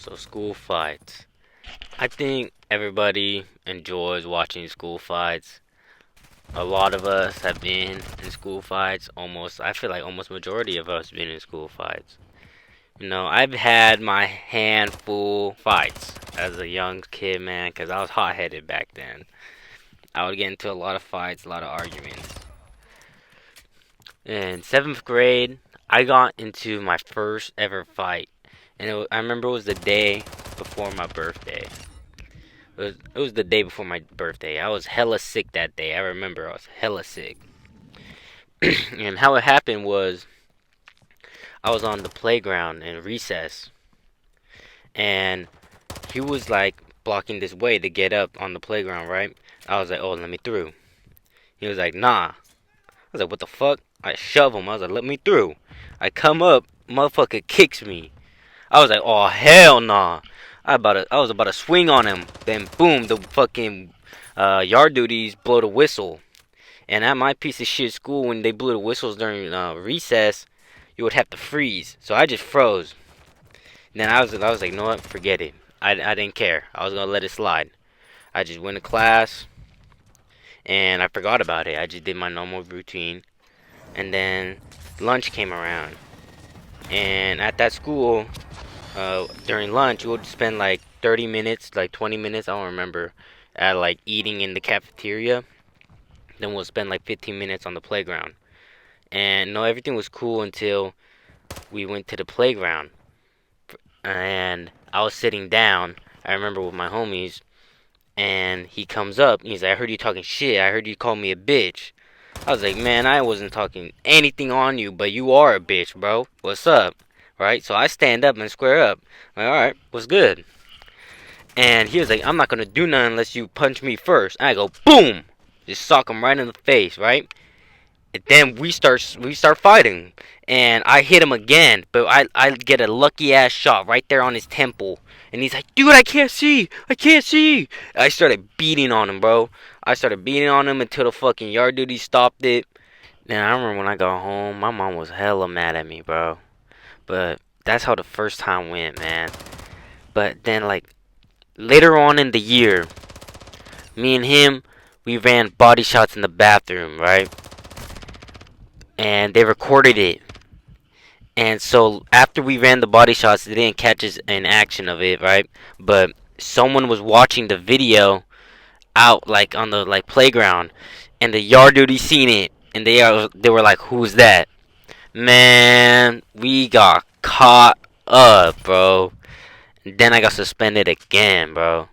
So school fights. I think everybody enjoys watching school fights. A lot of us have been in school fights. I feel like almost majority of us been in school fights. I've had my handful fights as a young kid, man, because I was hot-headed back then. I would get into a lot of fights, a lot of arguments. In seventh grade, I got into my first ever fight, and I remember it was the day before my birthday. It was the day before my birthday. I was hella sick that day. I remember I was hella sick. And how it happened was I was on the playground in recess, and he was like blocking this way to get up on the playground, right? I was like, "Oh, let me through." He was like, "Nah." I was like, "What the fuck?" I shove him. I was like, "Let me through." I come up, motherfucker kicks me. I was like, "Oh hell nah." I was about to swing on him. Then boom, the fucking yard duties blow the whistle. And at my piece of shit school, when they blew the whistles during recess, you would have to freeze. So I just froze. And then I was like, "You know what? Forget it." I didn't care. I was gonna let it slide. I just went to class and I forgot about it. I just did my normal routine. And then lunch came around. And at that school, during lunch, you would spend like 30 minutes, like 20 minutes, I don't remember, at like eating in the cafeteria. Then we'll spend like 15 minutes on the playground. And no, everything was cool until we went to the playground. And I was sitting down, I remember with my homies, and he comes up, and he's like, "I heard you talking shit. I heard you call me a bitch." I was like, "Man, I wasn't talking anything on you, but you are a bitch, bro. What's up?" Right? So I stand up and square up. I'm like, "Alright, what's good?" And he was like, "I'm not gonna do nothing unless you punch me first." And I go, boom! Just sock him right in the face, right? And then we start fighting. And I hit him again, but I get a lucky ass shot right there on his temple. And he's like, "Dude, I can't see! I can't see!" I started beating on him, bro. I started beating on him until the fucking yard duty stopped it. Then I remember when I got home, my mom was hella mad at me, bro. But that's how the first time went, man. But then, like, later on in the year, me and him, we ran body shots in the bathroom, right? And they recorded it. And so after we ran the body shots, they didn't catch us in action of it, right? But someone was watching the video out, like on the like playground, and the yard duty seen it, and they were like, "Who's that?" Man, we got caught up, bro. And then I got suspended again, bro.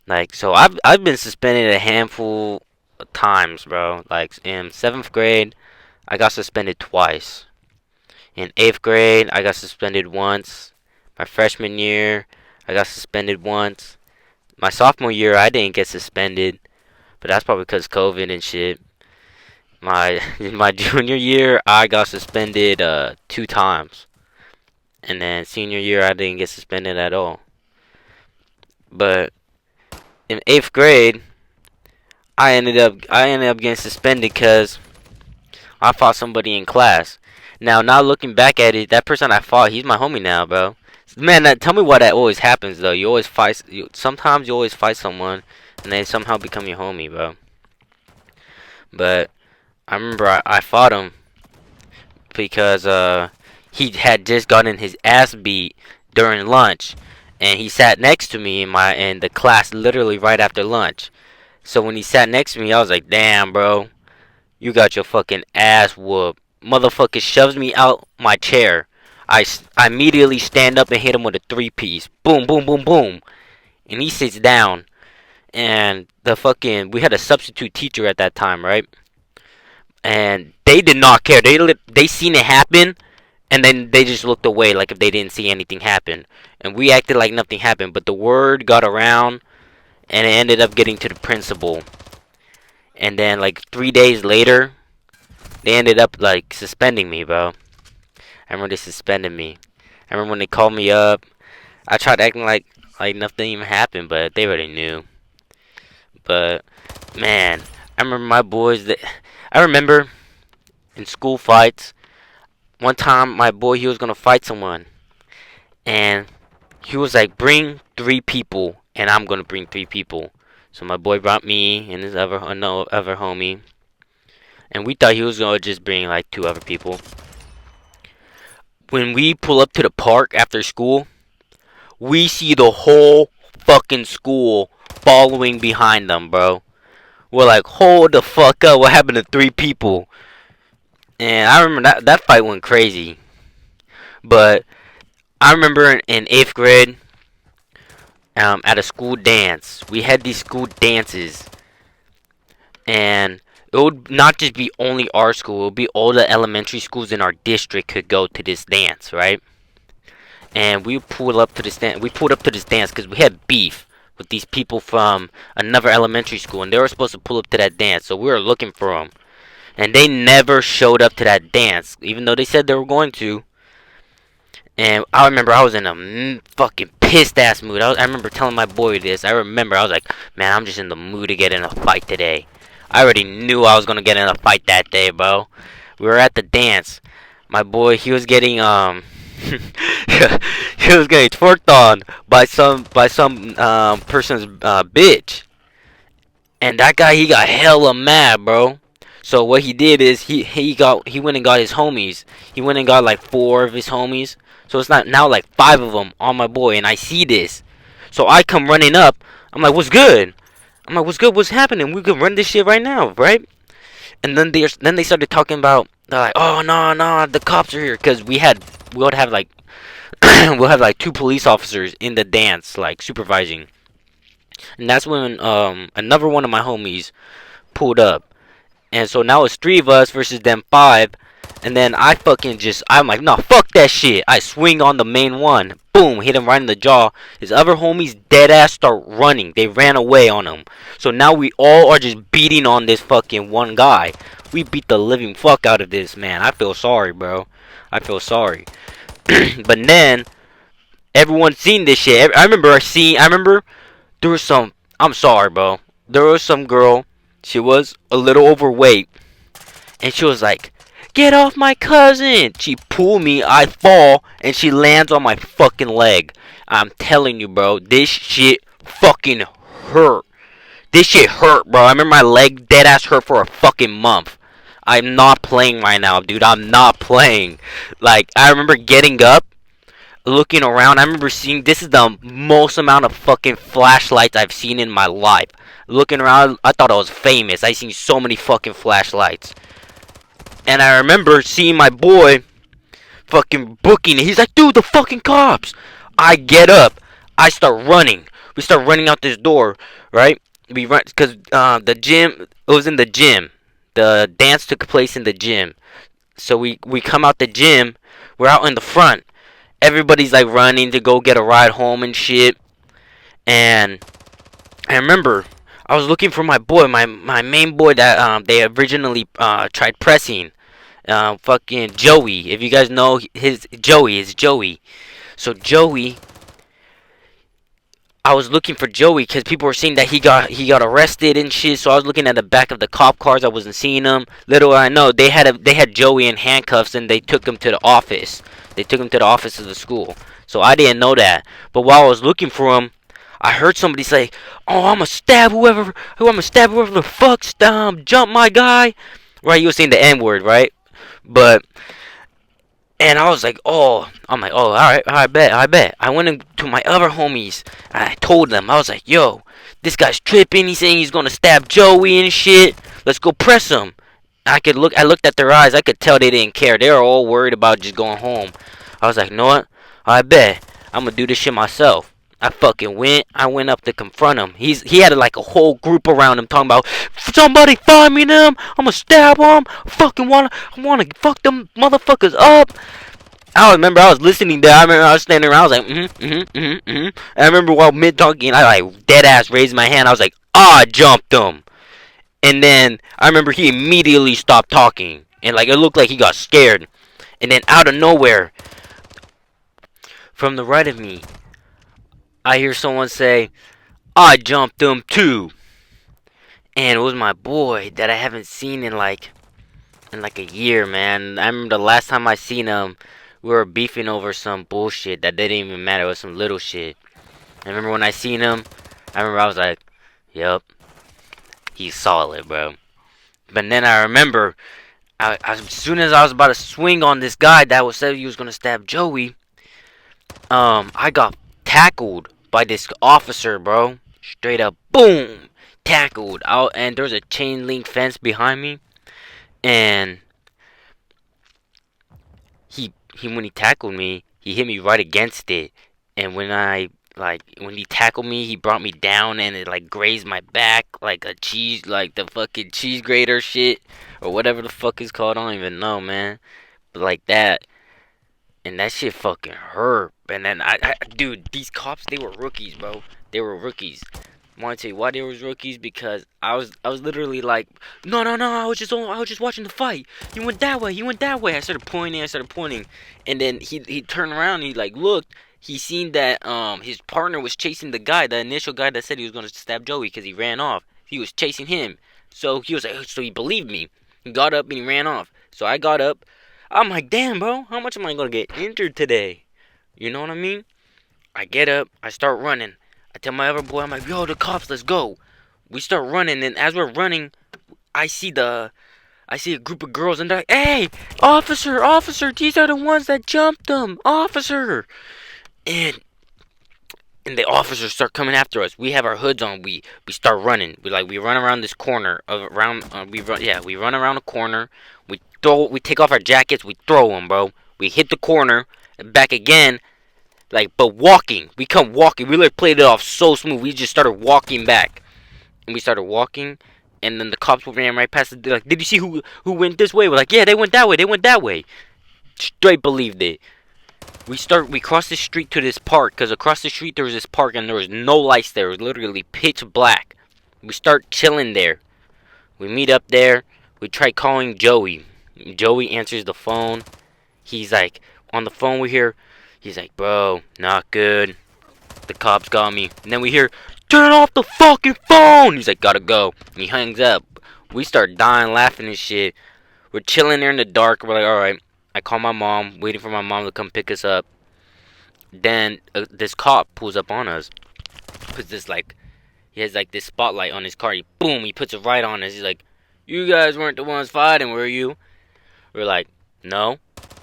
Like, so I've been suspended a handful of times, bro. Like in seventh grade, I got suspended twice. In eighth grade, I got suspended once. My freshman year, I got suspended once. My sophomore year, I didn't get suspended, but that's probably because COVID and shit. My my junior year, I got suspended two times, and then senior year, I didn't get suspended at all. But in eighth grade, I ended up getting suspended because I fought somebody in class. Now looking back at it, that person I fought, he's my homie now, bro. Man, tell me why that always happens though. Sometimes you always fight someone, and they somehow become your homie, bro. But I remember I fought him because he had just gotten his ass beat during lunch, and he sat next to me in the class literally right after lunch. So when he sat next to me, I was like, "Damn, bro, you got your fucking ass whooped." Motherfucker shoves me out my chair. I immediately stand up and hit him with a three-piece. Boom, boom, boom, boom. And he sits down. And we had a substitute teacher at that time, right? And they did not care. They seen it happen, and then they just looked away like if they didn't see anything happen. And we acted like nothing happened. But the word got around, and it ended up getting to the principal. And then like 3 days later, they ended up like suspending me, bro. I remember they suspended me. I remember when they called me up. I tried acting like nothing even happened, but they already knew. But man, I remember my boys that I remember in school fights. One time, my boy he was gonna fight someone, and he was like, bring 3 people, and I'm gonna bring 3 people. So my boy brought me and his other homie, and we thought he was gonna just bring like 2 other people. When we pull up to the park after school, we see the whole fucking school following behind them, bro. We're like, hold the fuck up! What happened to 3 people? And I remember that fight went crazy. But I remember in 8th grade, at a school dance, we had these school dances, and it would not just be only our school; it would be all the elementary schools in our district could go to this dance, right? And we pulled up to this dance. We pulled up to this dance because we had beef with these people from another elementary school, and they were supposed to pull up to that dance. So we were looking for them, and they never showed up to that dance, even though they said they were going to. And I remember I was in a fucking pissed ass mood. I remember telling my boy this. I was like, man, I'm just in the mood to get in a fight today. I already knew I was gonna get in a fight that day, bro. We were at the dance. My boy, he was getting he was getting twerked on by some person's bitch. And that guy, he got hella mad, bro. So what he did is he went and got his homies. He went and got like 4 of his homies. So it's not now like 5 of them on my boy, and I see this. So I come running up. I'm like, "What's good?" I'm like, "What's good? What's happening? We could run this shit right now, right?" And then they started talking about. They're like, "Oh no, no, the cops are here," because we would have like we'll have like 2 police officers in the dance, like supervising. And that's when another one of my homies pulled up. And so now it's 3 of us versus them 5. And then I'm like, no, fuck that shit. I swing on the main one. Boom, hit him right in the jaw. His other homies dead ass start running. They ran away on him. So now we all are just beating on this fucking one guy. We beat the living fuck out of this man. I feel sorry, bro. I feel sorry. But then everyone seen this shit. I remember there was some. I'm sorry, bro. There was some girl. She was a little overweight, and she was like, "Get off my cousin!" She pulled me. I fall, and she lands on my fucking leg. I'm telling you, bro. This shit fucking hurt. This shit hurt, bro. I remember my leg dead ass hurt for a fucking month. I'm not playing right now, dude. I'm not playing. Like, I remember getting up, looking around. I remember seeing, this is the most amount of fucking flashlights I've seen in my life. Looking around, I thought I was famous. I seen so many fucking flashlights. And I remember seeing my boy fucking booking it. He's like, dude, the fucking cops. I get up. I start running. We start running out this door, right? We run, because the gym, it was in the gym. The dance took place in the gym. So we come out the gym. We're out in the front. Everybody's like running to go get a ride home and shit. And I remember I was looking for my boy, my main boy that they originally tried pressing. Fucking Joey. If you guys know his Joey is Joey. So Joey, I was looking for Joey because people were saying that he got arrested and shit. So I was looking at the back of the cop cars. I wasn't seeing him. Little I know, they had Joey in handcuffs and they took him to the office. They took him to the office of the school. So I didn't know that. But while I was looking for him, I heard somebody say, "Oh, I'm gonna stab whoever the fuck jump my guy." Right? You were saying the N word, right? But and I was like, oh, all right, I bet. I went into my other homies, and I told them, I was like, yo, this guy's tripping. He's saying he's gonna stab Joey and shit. Let's go press him. I looked at their eyes. I could tell they didn't care. They were all worried about just going home. I was like, you know what? I bet I'm gonna do this shit myself. I went up to confront him. He had like a whole group around him talking about, somebody find me them. I'm gonna stab them. I wanna fuck them motherfuckers up. I remember I was listening there. I remember I was standing around. I was like, And I remember while mid talking, I like dead ass raised my hand. I was like, I jumped him. And then I remember he immediately stopped talking, and like it looked like he got scared. And then out of nowhere, from the right of me, I hear someone say, I jumped him too. And it was my boy that I haven't seen in like a year, man. I remember the last time I seen him, We were beefing over some bullshit that didn't even matter. It was some little shit. I remember when I seen him, I was like, "Yup, he's solid, bro." But then I remember, as soon as I was about to swing on this guy that was said he was gonna stab Joey, I got tackled by this officer, bro. Straight up, boom, tackled. Out, and there's a chain link fence behind me, and he when he tackled me, he hit me right against it, and when he tackled me, he brought me down and it like grazed my back like a cheese, like the fucking cheese grater shit or whatever the fuck it's called. I don't even know, man. But like that, and that shit fucking hurt. And then dude, these cops, they were rookies, bro. They were rookies. I want to tell you why they was rookies, because I was literally like, no, no, no, I was just watching the fight. He went that way. He went that way. I started pointing, and then he turned around and he like looked. He seen that his partner was chasing the guy, the initial guy that said he was gonna stab Joey because he ran off. He was chasing him, so he was like, so he believed me. He got up and he ran off. So I got up. I'm like, damn, bro, how much am I gonna get injured today? You know what I mean? I get up, I start running. I tell my other boy, I'm like, yo, the cops, let's go. We start running, and as we're running, I see a group of girls, and they're like, hey, officer, these are the ones that jumped them, officer. And the officers start coming after us. We have our hoods on. We start running. We run around this corner we run around a corner. We take off our jackets. We throw them, bro. We hit the corner and back again. But walking. We come walking. We like played it off so smooth. We just started walking back. And we started walking. And then the cops ran right past us. They're like, did you see who went this way? We're like, yeah, they went that way. Straight believed it. We crossed the street to this park. Because across the street there was this park. And there was no lights there. It was literally pitch black. We start chilling there. We meet up there. We try calling Joey. Joey answers the phone. He's like, on the phone we hear, he's like, bro, not good. The cops got me. And then we hear, turn off the fucking phone. He's like, gotta go. And he hangs up. We start dying laughing and shit. We're chilling there in the dark. We're like, alright. I call my mom, waiting for my mom to come pick us up. Then this cop pulls up on us. He has like this spotlight on his car. He puts it right on us. He's like, you guys weren't the ones fighting, were you? We're like, no.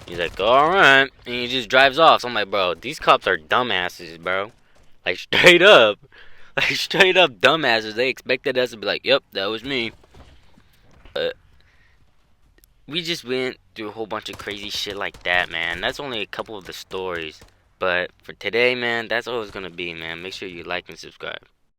He's like, alright. And he just drives off. So I'm like, bro, these cops are dumbasses, bro. Like, straight up. Like, straight up dumbasses. They expected us to be like, yep, that was me. We just went through a whole bunch of crazy shit like that, man. That's only a couple of the stories. But for today, man, that's all it's gonna be, man. Make sure you like and subscribe.